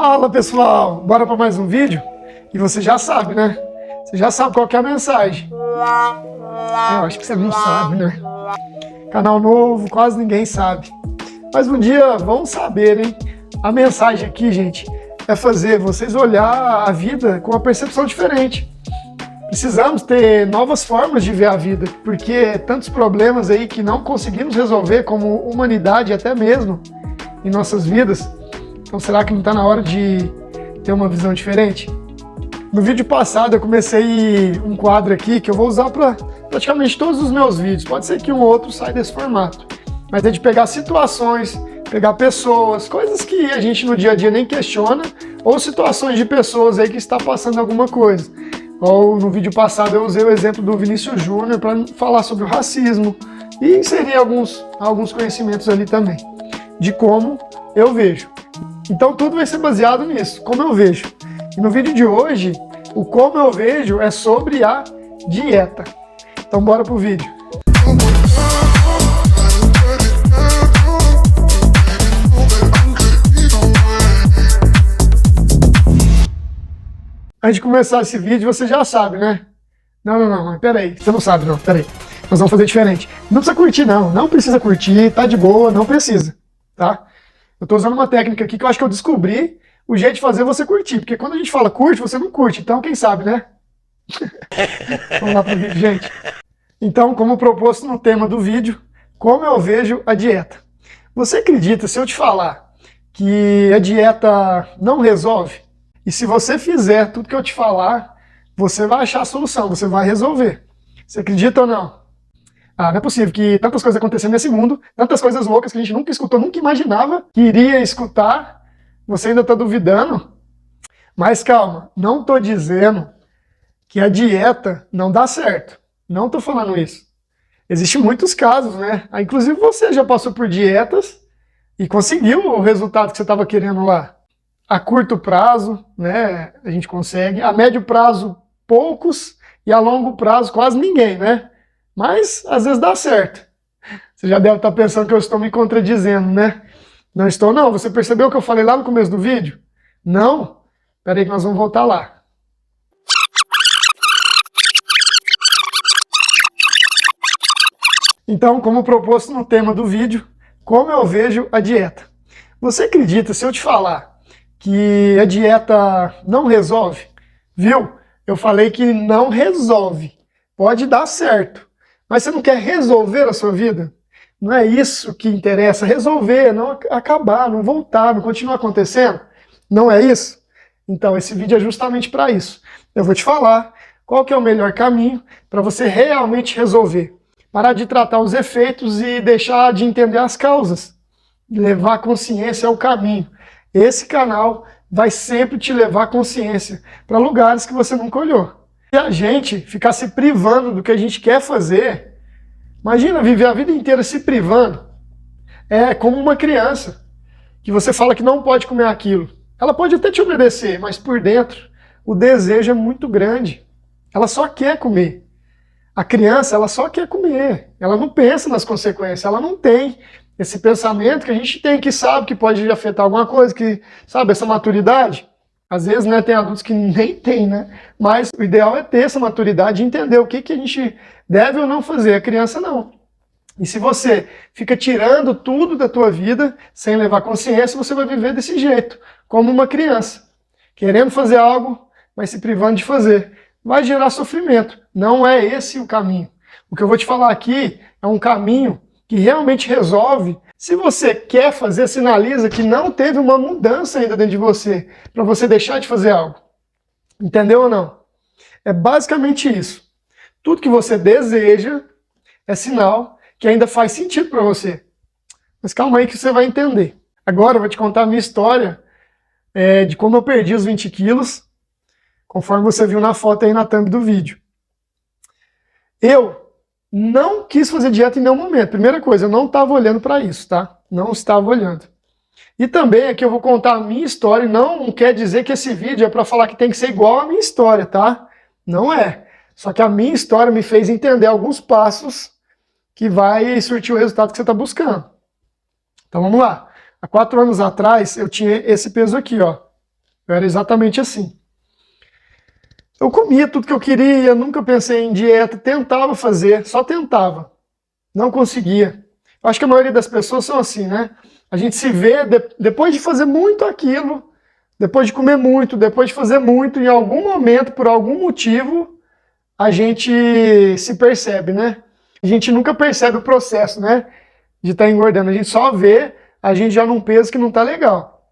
Fala pessoal, bora para mais um vídeo? E você já sabe, né? Você já sabe qual que é a mensagem. Eu acho que você não sabe, né? Canal novo, quase ninguém sabe. Mas um dia vão saber, hein? A mensagem aqui, gente, é fazer vocês olhar a vida com uma percepção diferente. Precisamos ter novas formas de ver a vida, porque tantos problemas aí que não conseguimos resolver como humanidade até mesmo em nossas vidas. Então será que não está na hora de ter uma visão diferente? No vídeo passado eu comecei um quadro aqui que eu vou usar para praticamente todos os meus vídeos. Pode ser que um ou outro saia desse formato. Mas é de pegar situações, pegar pessoas, coisas que a gente no dia a dia nem questiona, ou situações de pessoas aí que está passando alguma coisa. Ou no vídeo passado eu usei o exemplo do Vinícius Júnior para falar sobre o racismo e inserir alguns conhecimentos ali também, de como eu vejo. Então tudo vai ser baseado nisso, como eu vejo. E no vídeo de hoje, o como eu vejo é sobre a dieta. Então bora pro vídeo. Antes de começar esse vídeo, você já sabe, né? Não, peraí, você não sabe não, peraí. Nós vamos fazer diferente. Não precisa curtir não precisa curtir, tá de boa, não precisa, tá? Eu tô usando uma técnica aqui que eu acho que eu descobri o jeito de fazer você curtir, porque quando a gente fala curte, você não curte, então quem sabe, né? Vamos lá pro vídeo, gente. Então, como proposto no tema do vídeo, como eu vejo a dieta. Você acredita, se eu te falar que a dieta não resolve, e se você fizer tudo que eu te falar, você vai achar a solução, você vai resolver. Você acredita ou não? Ah, não é possível que tantas coisas acontecendo nesse mundo, tantas coisas loucas que a gente nunca escutou, nunca imaginava que iria escutar, você ainda está duvidando? Mas calma, não estou dizendo que a dieta não dá certo. Não estou falando isso. Existem muitos casos, né? Inclusive você já passou por dietas e conseguiu o resultado que você estava querendo lá. A curto prazo, né, a gente consegue. A médio prazo, poucos. E a longo prazo, quase ninguém, né? Mas, às vezes dá certo. Você já deve estar pensando que eu estou me contradizendo, né? Não estou, não. Você percebeu o que eu falei lá no começo do vídeo? Não? Espera aí que nós vamos voltar lá. Então, como proposto no tema do vídeo, como eu vejo a dieta. Você acredita, se eu te falar que a dieta não resolve? Viu? Eu falei que não resolve. Pode dar certo. Mas você não quer resolver a sua vida? Não é isso que interessa. Resolver, não acabar, não voltar, não continuar acontecendo? Não é isso? Então esse vídeo é justamente para isso. Eu vou te falar qual que é o melhor caminho para você realmente resolver. Parar de tratar os efeitos e deixar de entender as causas. Levar a consciência é o caminho. Esse canal vai sempre te levar a consciência para lugares que você nunca olhou. Se a gente ficar se privando do que a gente quer fazer, imagina viver a vida inteira se privando. É como uma criança, que você fala que não pode comer aquilo. Ela pode até te obedecer, mas por dentro o desejo é muito grande. Ela só quer comer. A criança, ela só quer comer. Ela não pensa nas consequências, ela não tem esse pensamento que a gente tem, que sabe que pode afetar alguma coisa, que sabe, essa maturidade. Às vezes, né, tem adultos que nem tem, né? Mas o ideal é ter essa maturidade e entender o que a gente deve ou não fazer. A criança não. E se você fica tirando tudo da tua vida, sem levar consciência, você vai viver desse jeito, como uma criança. Querendo fazer algo, mas se privando de fazer. Vai gerar sofrimento. Não é esse o caminho. O que eu vou te falar aqui é um caminho que realmente resolve. Se você quer fazer, sinaliza que não teve uma mudança ainda dentro de você, para você deixar de fazer algo. Entendeu ou não? É basicamente isso. Tudo que você deseja é sinal que ainda faz sentido para você. Mas calma aí que você vai entender. Agora eu vou te contar a minha história de como eu perdi os 20 quilos, conforme você viu na foto aí na thumb do vídeo. Eu não quis fazer dieta em nenhum momento. Primeira coisa, eu não estava olhando para isso, tá? Não estava olhando. E também aqui eu vou contar a minha história, e não quer dizer que esse vídeo é para falar que tem que ser igual à minha história, tá? Não é. Só que a minha história me fez entender alguns passos que vai surtir o resultado que você está buscando. Então vamos lá. Há 4 anos atrás eu tinha esse peso aqui, ó. Eu era exatamente assim. Eu comia tudo que eu queria, nunca pensei em dieta, tentava fazer, só tentava. Não conseguia. Eu acho que a maioria das pessoas são assim, né? A gente se vê depois de fazer muito aquilo, depois de comer muito, depois de fazer muito, em algum momento, por algum motivo, a gente se percebe, né? A gente nunca percebe o processo, né? De estar engordando. A gente só vê a gente já num peso que não tá legal.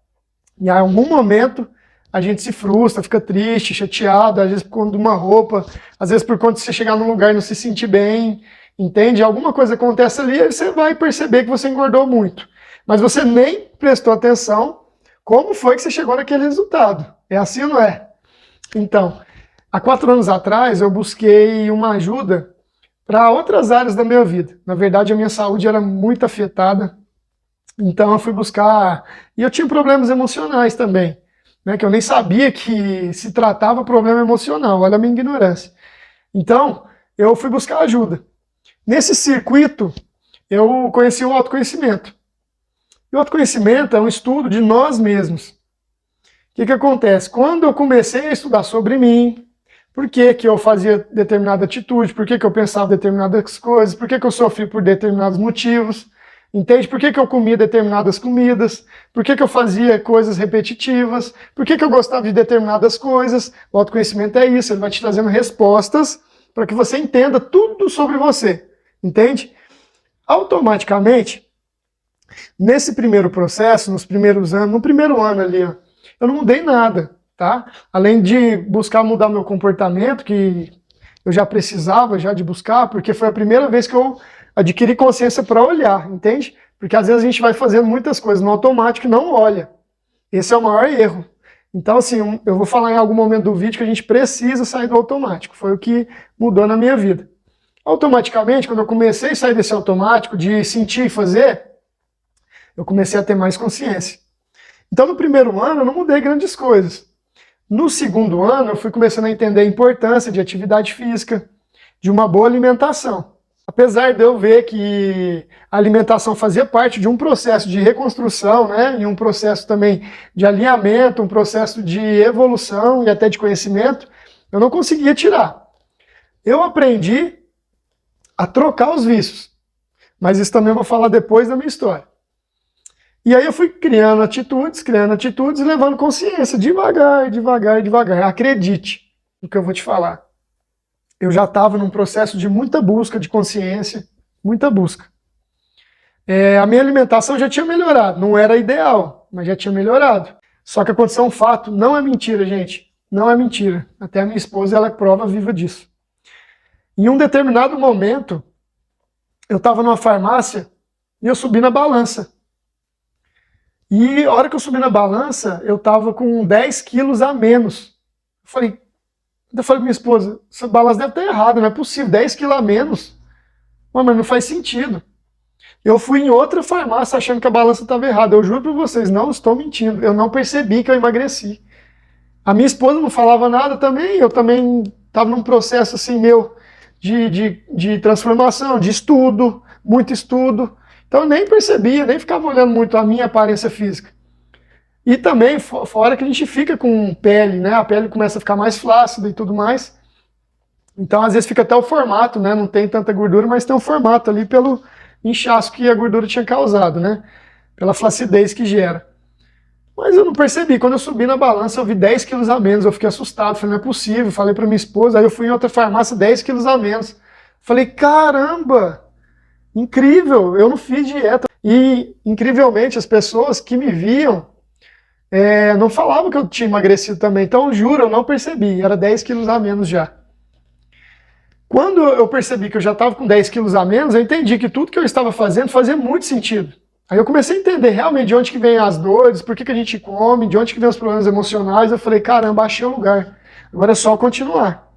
E em algum momento a gente se frustra, fica triste, chateado, às vezes por conta de uma roupa, às vezes por conta de você chegar num lugar e não se sentir bem, entende? Alguma coisa acontece ali e você vai perceber que você engordou muito. Mas você nem prestou atenção como foi que você chegou naquele resultado. É assim ou não é? Então, há 4 anos atrás eu busquei uma ajuda para outras áreas da minha vida. Na verdade, a minha saúde era muito afetada. Então eu fui buscar... E eu tinha problemas emocionais também, né, que eu nem sabia que se tratava problema emocional. Olha a minha ignorância. Então, eu fui buscar ajuda. Nesse circuito, eu conheci o autoconhecimento. E o autoconhecimento é um estudo de nós mesmos. O que acontece? Quando eu comecei a estudar sobre mim, por que eu fazia determinada atitude, por que eu pensava determinadas coisas, por que eu sofri por determinados motivos, entende? Por que eu comia determinadas comidas, por que eu fazia coisas repetitivas, por que eu gostava de determinadas coisas. O autoconhecimento é isso, ele vai te trazendo respostas para que você entenda tudo sobre você, entende? Automaticamente, nesse primeiro processo, nos primeiros anos, no primeiro ano ali, ó, eu não mudei nada, tá? Além de buscar mudar meu comportamento, que eu já precisava já de buscar, porque foi a primeira vez que eu adquiri consciência para olhar, entende? Porque às vezes a gente vai fazendo muitas coisas no automático e não olha. Esse é o maior erro. Então, assim, eu vou falar em algum momento do vídeo que a gente precisa sair do automático. Foi o que mudou na minha vida. Automaticamente, quando eu comecei a sair desse automático, de sentir e fazer, eu comecei a ter mais consciência. Então, no primeiro ano, eu não mudei grandes coisas. No segundo ano, eu fui começando a entender a importância de atividade física, de uma boa alimentação. Apesar de eu ver que a alimentação fazia parte de um processo de reconstrução, né, e um processo também de alinhamento, um processo de evolução e até de conhecimento, eu não conseguia tirar. Eu aprendi a trocar os vícios, mas isso também eu vou falar depois da minha história. E aí eu fui criando atitudes e levando consciência, devagar, devagar, devagar. Acredite no que eu vou te falar. Eu já estava num processo de muita busca de consciência, muita busca. A minha alimentação já tinha melhorado, não era ideal, mas já tinha melhorado. Só que aconteceu um fato, não é mentira, gente, não é mentira. Até a minha esposa, ela é prova viva disso. Em um determinado momento, eu estava numa farmácia e eu subi na balança. E a hora que eu subi na balança, eu estava com 10 quilos a menos. Eu falei pra minha esposa, essa balança deve estar errada, não é possível, 10 quilos a menos. Mas não faz sentido. Eu fui em outra farmácia achando que a balança estava errada. Eu juro para vocês, não estou mentindo. Eu não percebi que eu emagreci. A minha esposa não falava nada também, eu também estava num processo assim meu de transformação, de estudo, muito estudo. Então eu nem percebia, nem ficava olhando muito a minha aparência física. E também, fora que a gente fica com pele, né? A pele começa a ficar mais flácida e tudo mais. Então às vezes fica até o formato, né? Não tem tanta gordura, mas tem um formato ali pelo inchaço que a gordura tinha causado, né? Pela flacidez que gera. Mas eu não percebi. Quando eu subi na balança, eu vi 10 quilos a menos. Eu fiquei assustado. Falei, não é possível. Falei para minha esposa. Aí eu fui em outra farmácia, 10 quilos a menos. Falei, caramba! Incrível! Eu não fiz dieta. E, incrivelmente, as pessoas que me viam não falavam que eu tinha emagrecido também. Então, juro, eu não percebi. Era 10 quilos a menos já. Quando eu percebi que eu já estava com 10 quilos a menos, eu entendi que tudo que eu estava fazendo fazia muito sentido. Aí eu comecei a entender realmente de onde que vem as dores, por que a gente come, de onde que vem os problemas emocionais. Eu falei, caramba, achei o lugar. Agora é só continuar.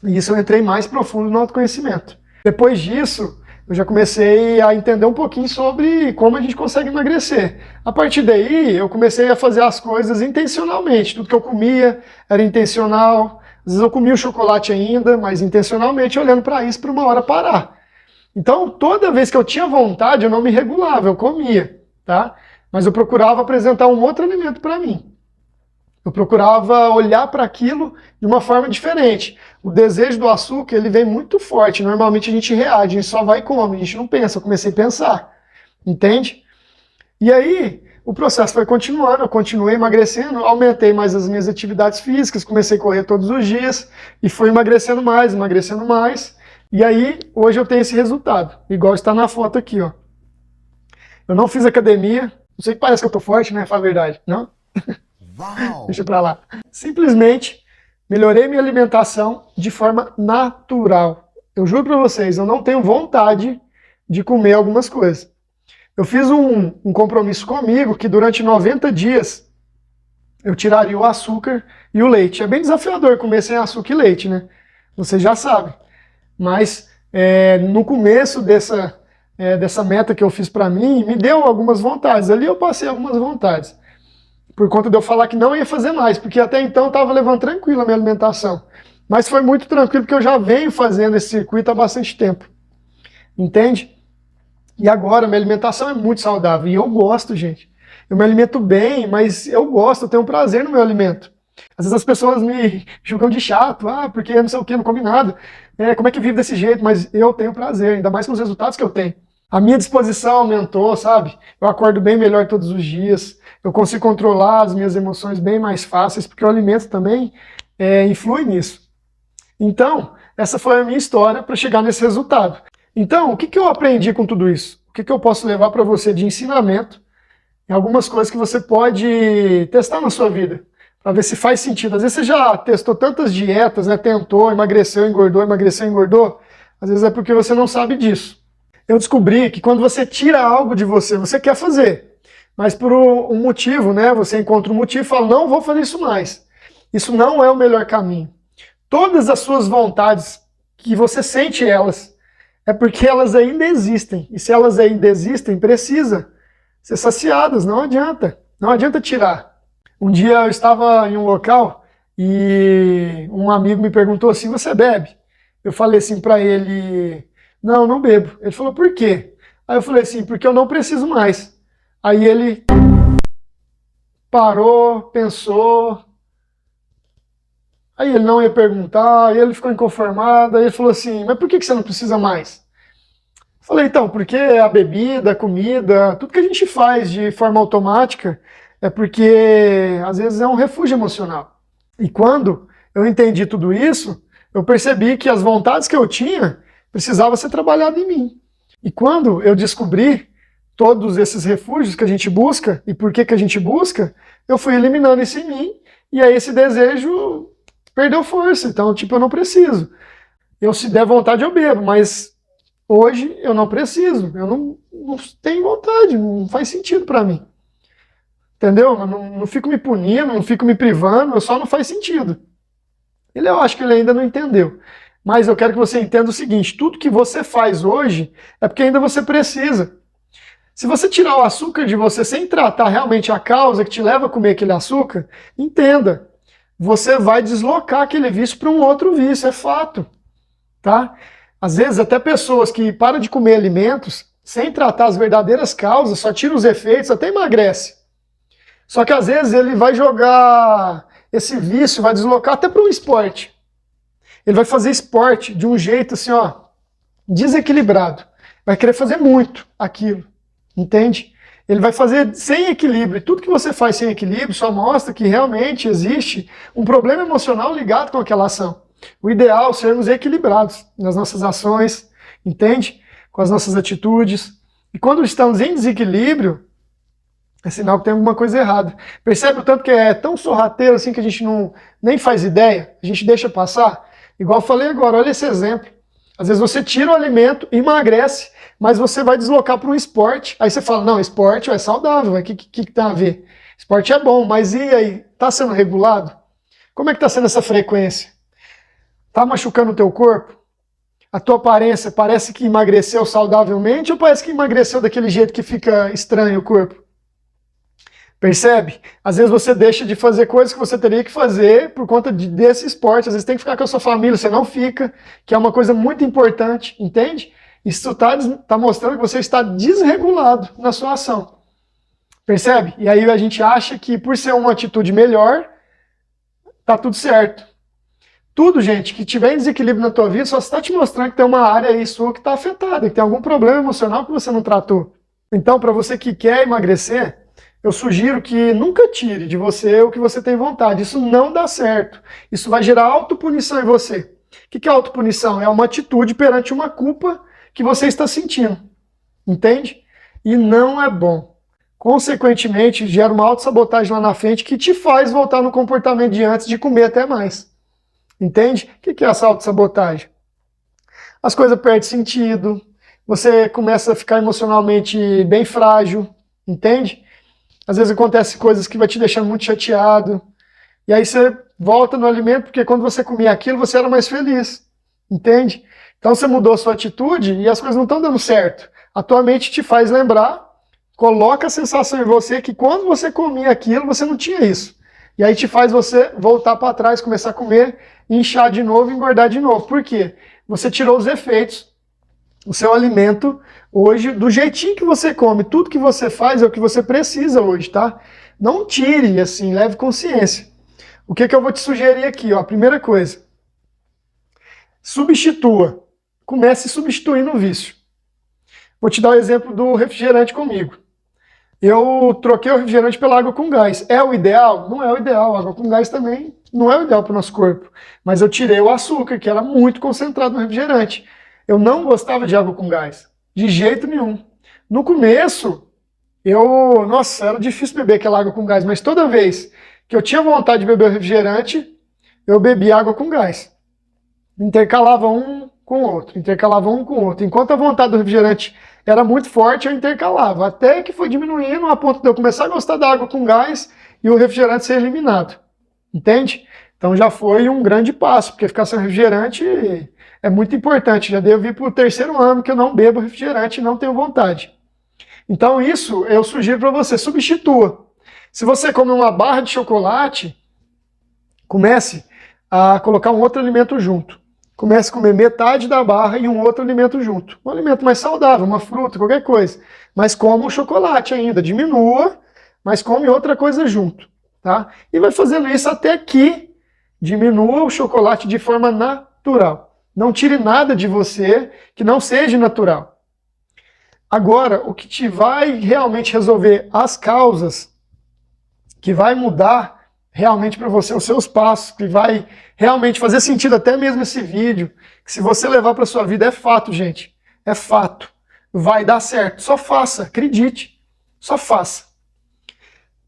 E isso eu entrei mais profundo no autoconhecimento. Depois disso, eu já comecei a entender um pouquinho sobre como a gente consegue emagrecer. A partir daí, eu comecei a fazer as coisas intencionalmente. Tudo que eu comia era intencional. Às vezes eu comia o chocolate ainda, mas intencionalmente olhando para isso para uma hora parar. Então, toda vez que eu tinha vontade, eu não me regulava, eu comia, tá? Mas eu procurava apresentar um outro alimento para mim. Eu procurava olhar para aquilo de uma forma diferente. O desejo do açúcar, ele vem muito forte. Normalmente a gente reage, a gente só vai e come, a gente não pensa. Eu comecei a pensar, entende? E aí, o processo foi continuando, eu continuei emagrecendo, aumentei mais as minhas atividades físicas, comecei a correr todos os dias, e fui emagrecendo mais, emagrecendo mais. E aí, hoje eu tenho esse resultado, igual está na foto aqui, ó. Eu não fiz academia, não sei que parece que eu tô forte, né? Fala a verdade, não? Uau! Deixa pra lá. Simplesmente melhorei minha alimentação de forma natural. Eu juro pra vocês, eu não tenho vontade de comer algumas coisas. Eu fiz um compromisso comigo que durante 90 dias eu tiraria o açúcar e o leite. É bem desafiador comer sem açúcar e leite, né? Vocês já sabem. Mas no começo dessa meta que eu fiz pra mim, me deu algumas vontades. Ali eu passei algumas vontades. Por conta de eu falar que não ia fazer mais, porque até então eu estava levando tranquilo a minha alimentação. Mas foi muito tranquilo, porque eu já venho fazendo esse circuito há bastante tempo. Entende? E agora, minha alimentação é muito saudável. E eu gosto, gente. Eu me alimento bem, mas eu gosto, eu tenho um prazer no meu alimento. Às vezes as pessoas me julgam de chato, porque não sei o que, não come nada. Como é que vive desse jeito? Mas eu tenho prazer, ainda mais com os resultados que eu tenho. A minha disposição aumentou, sabe? Eu acordo bem melhor todos os dias. Eu consigo controlar as minhas emoções bem mais fáceis, porque o alimento também influi nisso. Então, essa foi a minha história para chegar nesse resultado. Então, o que eu aprendi com tudo isso? O que eu posso levar para você de ensinamento em algumas coisas que você pode testar na sua vida, para ver se faz sentido. Às vezes você já testou tantas dietas, né? Tentou, emagreceu, engordou. Às vezes é porque você não sabe disso. Eu descobri que quando você tira algo de você, você quer fazer, mas por um motivo, né? Você encontra um motivo e fala, não vou fazer isso mais. Isso não é o melhor caminho. Todas as suas vontades, que você sente elas, é porque elas ainda existem. E se elas ainda existem, precisa ser saciadas, não adianta. Não adianta tirar. Um dia eu estava em um local e um amigo me perguntou assim, você bebe? Eu falei assim para ele, não bebo. Ele falou, por quê? Aí eu falei assim, porque eu não preciso mais. Aí ele parou, pensou, aí ele não ia perguntar, aí ele ficou inconformado, aí ele falou assim, mas por que você não precisa mais? Eu falei, então, porque a bebida, a comida, tudo que a gente faz de forma automática é porque às vezes é um refúgio emocional. E quando eu entendi tudo isso, eu percebi que as vontades que eu tinha precisavam ser trabalhadas em mim. E quando eu descobri todos esses refúgios que a gente busca e por que a gente busca, eu fui eliminando isso em mim e aí esse desejo perdeu força. Então, eu não preciso. Eu, se der vontade, eu bebo, mas hoje eu não preciso. Eu não tenho vontade, não faz sentido para mim. Entendeu? Eu não fico me punindo, não fico me privando, só não faz sentido. Eu acho que ele ainda não entendeu. Mas eu quero que você entenda o seguinte, tudo que você faz hoje é porque ainda você precisa. Se você tirar o açúcar de você sem tratar realmente a causa que te leva a comer aquele açúcar, entenda, você vai deslocar aquele vício para um outro vício, é fato. Tá? Às vezes até pessoas que param de comer alimentos sem tratar as verdadeiras causas, só tiram os efeitos, até emagrece. Só que às vezes ele vai jogar esse vício, vai deslocar até para um esporte. Ele vai fazer esporte de um jeito assim, desequilibrado. Vai querer fazer muito aquilo, entende? Ele vai fazer sem equilíbrio. E tudo que você faz sem equilíbrio só mostra que realmente existe um problema emocional ligado com aquela ação. O ideal é sermos equilibrados nas nossas ações, entende? Com as nossas atitudes. E quando estamos em desequilíbrio, é sinal que tem alguma coisa errada. Percebe o tanto que é tão sorrateiro assim que a gente nem faz ideia? A gente deixa passar? Igual eu falei agora, olha esse exemplo. Às vezes você tira o alimento, emagrece, mas você vai deslocar para um esporte. Aí você fala, não, esporte é saudável, o que tem a ver? Esporte é bom, mas e aí? Está sendo regulado? Como é que está sendo essa frequência? Está machucando o teu corpo? A tua aparência parece que emagreceu saudavelmente ou parece que emagreceu daquele jeito que fica estranho o corpo? Percebe? Às vezes você deixa de fazer coisas que você teria que fazer por conta desse esporte. Às vezes tem que ficar com a sua família, você não fica, que é uma coisa muito importante, entende? Isso tá mostrando que você está desregulado na sua ação. Percebe? E aí a gente acha que por ser uma atitude melhor, tá tudo certo. Tudo, gente, que tiver em desequilíbrio na tua vida, só está te mostrando que tem uma área aí sua que está afetada, que tem algum problema emocional que você não tratou. Então, para você que quer emagrecer, eu sugiro que nunca tire de você o que você tem vontade. Isso não dá certo. Isso vai gerar autopunição em você. O que é autopunição? É uma atitude perante uma culpa que você está sentindo. Entende? E não é bom. Consequentemente, gera uma autossabotagem lá na frente que te faz voltar no comportamento de antes de comer até mais. Entende? O que é essa autossabotagem? As coisas perdem sentido, você começa a ficar emocionalmente bem frágil, entende? Às vezes acontecem coisas que vai te deixando muito chateado, e aí você volta no alimento, porque quando você comia aquilo, você era mais feliz, entende? Então você mudou a sua atitude e as coisas não estão dando certo. A tua mente te faz lembrar, coloca a sensação em você que quando você comia aquilo, você não tinha isso. E aí te faz você voltar para trás, começar a comer, inchar de novo e engordar de novo. Por quê? Você tirou os efeitos, o seu alimento, hoje, do jeitinho que você come. Tudo que você faz é o que você precisa hoje, tá? Não tire, assim, leve consciência. O que eu vou te sugerir aqui, ó? Primeira coisa, substitua. Comece substituindo o vício. Vou te dar o exemplo do refrigerante comigo. Eu troquei o refrigerante pela água com gás. É o ideal? Não é o ideal. A água com gás também não é o ideal para o nosso corpo. Mas eu tirei o açúcar, que era muito concentrado no refrigerante. Eu não gostava de água com gás. De jeito nenhum. No começo, nossa, era difícil beber aquela água com gás. Mas toda vez que eu tinha vontade de beber o refrigerante, eu bebia água com gás. Intercalava um com o outro. Intercalava um com o outro. Enquanto a vontade do refrigerante era muito forte, eu intercalava, até que foi diminuindo a ponto de eu começar a gostar da água com gás e o refrigerante ser eliminado. Entende? Então já foi um grande passo, porque ficar sem refrigerante é muito importante. Já devo ir para o 3º ano que eu não bebo refrigerante e não tenho vontade. Então isso eu sugiro para você, substitua. Se você come uma barra de chocolate, comece a colocar um outro alimento junto. Comece a comer metade da barra e um outro alimento junto. Um alimento mais saudável, uma fruta, qualquer coisa. Mas coma o chocolate ainda, diminua, mas come outra coisa junto. Tá? E vai fazendo isso até que diminua o chocolate de forma natural. Não tire nada de você que não seja natural. Agora, o que te vai realmente resolver as causas, que vai mudar realmente para você os seus passos, que vai realmente fazer sentido até mesmo esse vídeo, que se você levar para sua vida é fato, gente, é fato, vai dar certo, só faça, acredite, só faça.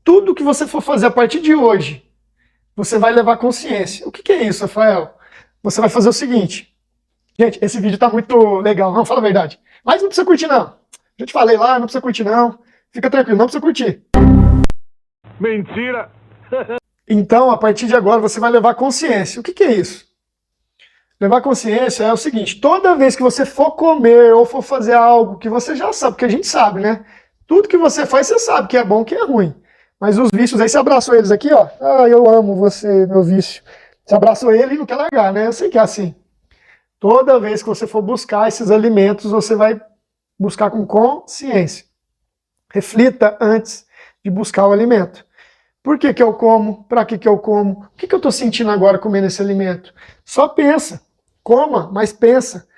Tudo que você for fazer a partir de hoje, você vai levar consciência. O que é isso, Rafael? Você vai fazer o seguinte, gente, esse vídeo tá muito legal, não, fala a verdade, mas não precisa curtir não, já te falei lá, não precisa curtir não, fica tranquilo, não precisa curtir. Mentira! Então, a partir de agora, você vai levar consciência. O que é isso? Levar consciência é o seguinte, toda vez que você for comer ou for fazer algo que você já sabe, porque a gente sabe, né? Tudo que você faz, você sabe que é bom, que é ruim. Mas os vícios aí, você abraçou eles aqui, ó. Ah, eu amo você, meu vício. Você abraçou ele e não quer largar, né? Eu sei que é assim. Toda vez que você for buscar esses alimentos, você vai buscar com consciência. Reflita antes de buscar o alimento. Por que eu como? Para que eu como? O que eu estou sentindo agora comendo esse alimento? Só pensa. Coma, mas pensa.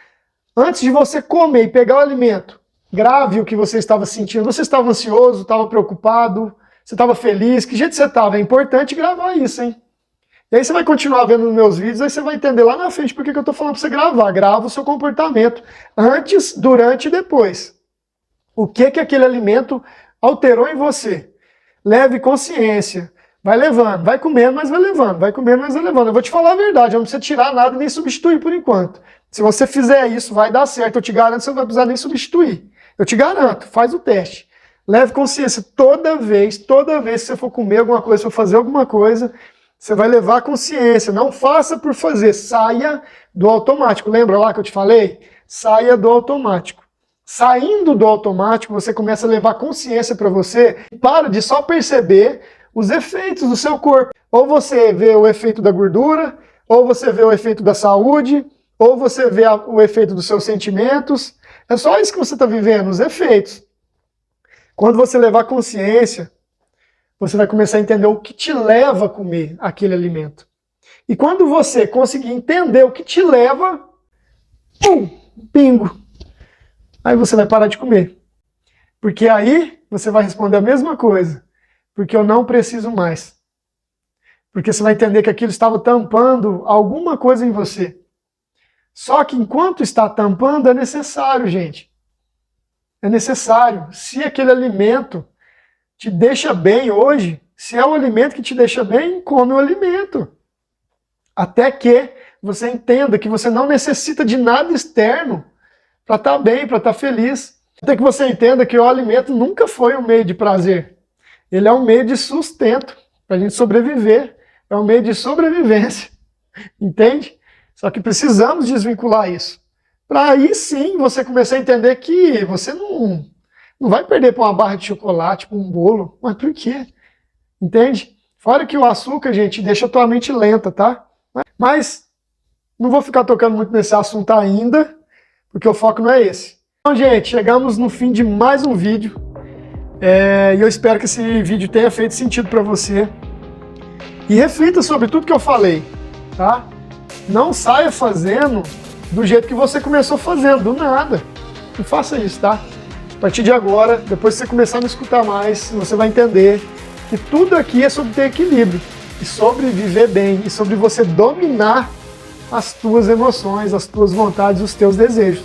Antes de você comer e pegar o alimento, grave o que você estava sentindo. Você estava ansioso, estava preocupado, você estava feliz? Que jeito você estava? É importante gravar isso, hein? E aí você vai continuar vendo nos meus vídeos, aí você vai entender lá na frente por que eu estou falando para você gravar. Grava o seu comportamento antes, durante e depois. O que aquele alimento alterou em você? Leve consciência. Vai levando, vai comendo, mas vai levando, vai comendo, mas vai levando. Eu vou te falar a verdade, eu não precisa tirar nada nem substituir por enquanto. Se você fizer isso, vai dar certo. Eu te garanto que você não vai precisar nem substituir. Eu te garanto, faz o teste. Leve consciência toda vez que você for comer alguma coisa, for fazer alguma coisa, você vai levar consciência. Não faça por fazer, saia do automático. Lembra lá que eu te falei? Saia do automático. Saindo do automático, você começa a levar consciência para você e para de só perceber os efeitos do seu corpo. Ou você vê o efeito da gordura, ou você vê o efeito da saúde, ou você vê o efeito dos seus sentimentos. É só isso que você está vivendo, os efeitos. Quando você levar consciência, você vai começar a entender o que te leva a comer aquele alimento. E quando você conseguir entender o que te leva, bingo, aí você vai parar de comer. Porque aí você vai responder a mesma coisa. Porque eu não preciso mais. Porque você vai entender que aquilo estava tampando alguma coisa em você. Só que enquanto está tampando, é necessário, gente. É necessário. Se aquele alimento te deixa bem hoje, se é o alimento que te deixa bem, come o alimento. Até que você entenda que você não necessita de nada externo para estar bem, para estar feliz. Até que você entenda que o alimento nunca foi um meio de prazer. Ele é um meio de sustento, para a gente sobreviver. É um meio de sobrevivência. Entende? Só que precisamos desvincular isso. Para aí sim você começar a entender que você não vai perder para uma barra de chocolate, para um bolo. Mas por quê? Entende? Fora que o açúcar, gente, deixa a tua mente lenta, tá? Mas não vou ficar tocando muito nesse assunto ainda, porque o foco não é esse. Então, gente, chegamos no fim de mais um vídeo. E eu espero que esse vídeo tenha feito sentido para você. E reflita sobre tudo que eu falei, tá? Não saia fazendo do jeito que você começou fazendo, do nada. Não faça isso, tá? A partir de agora, depois que você começar a me escutar mais, você vai entender que tudo aqui é sobre ter equilíbrio, e sobre viver bem, e sobre você dominar as tuas emoções, as tuas vontades, os teus desejos.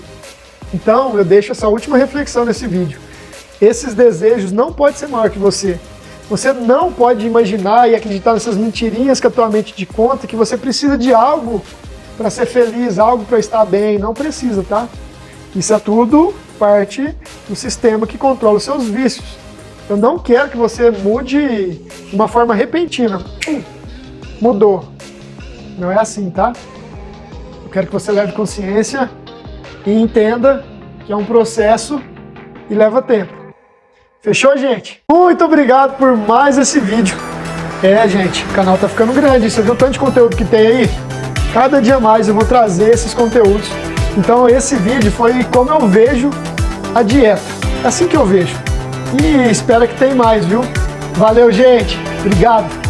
Então, eu deixo essa última reflexão nesse vídeo. Esses desejos não podem ser maior que você. Você não pode imaginar e acreditar nessas mentirinhas que a tua mente te conta, que você precisa de algo para ser feliz, algo para estar bem. Não precisa, tá? Isso é tudo parte do sistema que controla os seus vícios. Eu não quero que você mude de uma forma repentina. Mudou. Não é assim, tá? Eu quero que você leve consciência e entenda que é um processo e leva tempo. Fechou, gente? Muito obrigado por mais esse vídeo. Gente, o canal tá ficando grande. Você viu o tanto de conteúdo que tem aí? Cada dia mais eu vou trazer esses conteúdos. Então esse vídeo foi como eu vejo a dieta. É assim que eu vejo. E espero que tenha mais, viu? Valeu, gente. Obrigado.